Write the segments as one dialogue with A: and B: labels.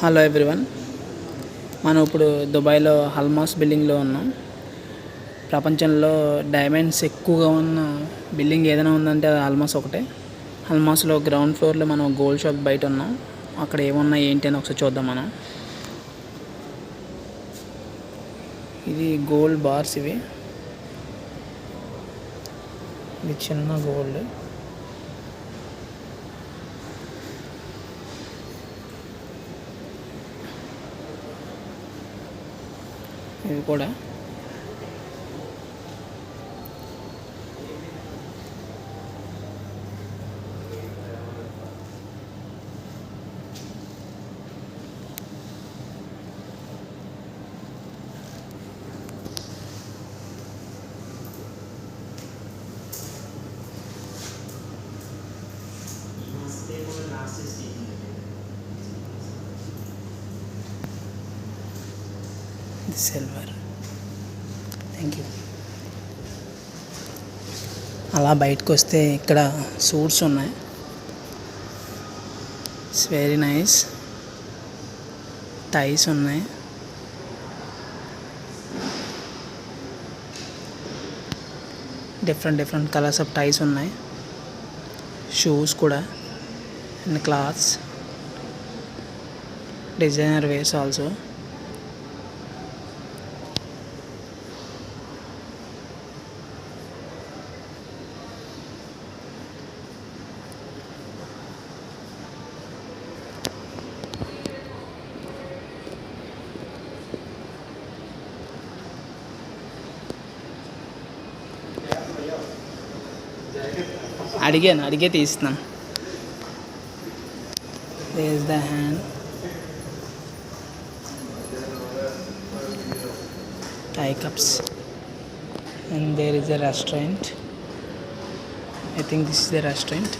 A: Hello everyone, మనం ఇప్పుడు దుబాయ్లో హల్మాస్ బిల్డింగ్లో ఉన్నాం. ప్రపంచంలో డైమండ్స్ ఎక్కువగా ఉన్న బిల్డింగ్ ఏదైనా ఉందంటే అది హల్మాస్ ఒకటే. హల్మాస్లో గ్రౌండ్ ఫ్లోర్లో మనం గోల్డ్ షాప్ బయట ఉన్నాం. అక్కడ ఏమున్నాయి ఏంటి అని ఒకసారి చూద్దాం. మనం ఇది గోల్డ్ బార్స్, ఇది చిన్న గోల్డ్. ఇది కూడా సిల్వర్. Thank you. అలా బయటకు వస్తే ఇక్కడ సూట్స్ ఉన్నాయి. It's very nice. టైస్ ఉన్నాయి. డిఫరెంట్ కలర్స్ ఆఫ్ టైస్ ఉన్నాయి. షూస్ కూడా and clothes, designer wears also. అడిగే తీస్తున్నాను. There is the hand. Tie cups. And there is a restaurant. I think this is the restaurant.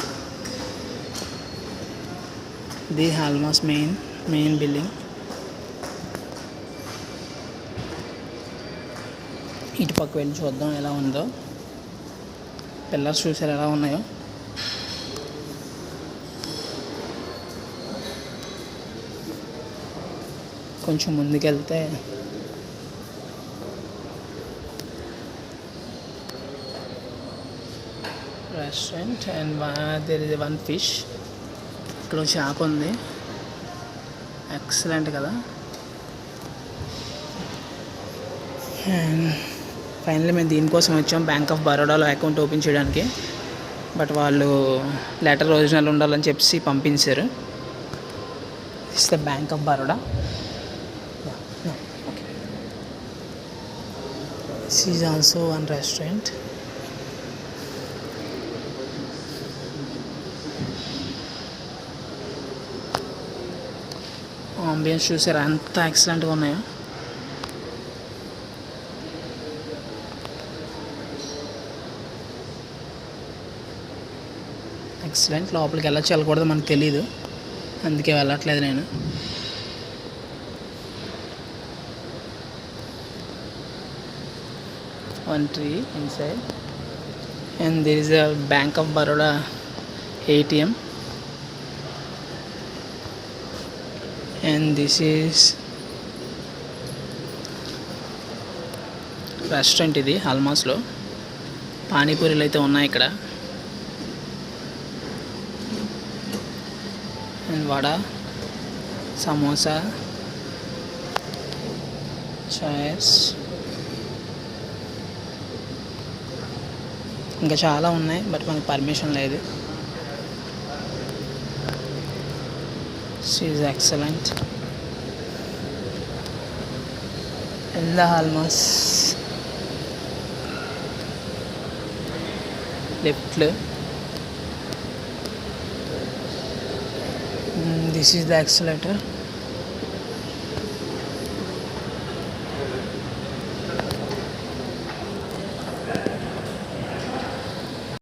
A: The Halmas main building. ఇటు పక్క వెళ్ళి చూద్దాం ఎలా ఉందో. పిల్లర్స్ చూసారు ఎలా ఉన్నాయో. కొంచెం ముందుకెళ్తే restaurant and there is one fish. ఇక్కడ షాప్ ఉంది. ఎక్సలెంట్ కదా. అండ్ ఫైనల్లీ మేము దీనికోసం వచ్చాం, బ్యాంక్ ఆఫ్ బరోడాలో అకౌంట్ ఓపెన్ చేయడానికి. బట్ వాళ్ళు లెటర్ ఒరిజినల్ ఉండాలని చెప్పి పంపించారు. It's the bank of Baroda. This is also one restaurant. Ambience చూసారా ఎంత ఎక్సలెంట్గా ఉన్నాయో. ఎక్సలెంట్. లోపలికి వెళ్ళొచ్చు వెళ్ళకూడదు మనకు తెలీదు, అందుకే వెళ్ళట్లేదు నేను. One tree inside, and there is a Bank of Baroda ATM, and this is restaurant. ఇది హల్మాస్లో పానీపూరీలు అయితే ఉన్నాయి ఇక్కడ. అండ్ వడ, సమోసా, చైర్స్, ఇంకా చాలా ఉన్నాయి బట్ మనకు పర్మిషన్ లేదు. She is excellent. In the హల్మాస్ లెఫ్ట్లో దిస్ ఈజ్ ద ఎక్సలేటర్.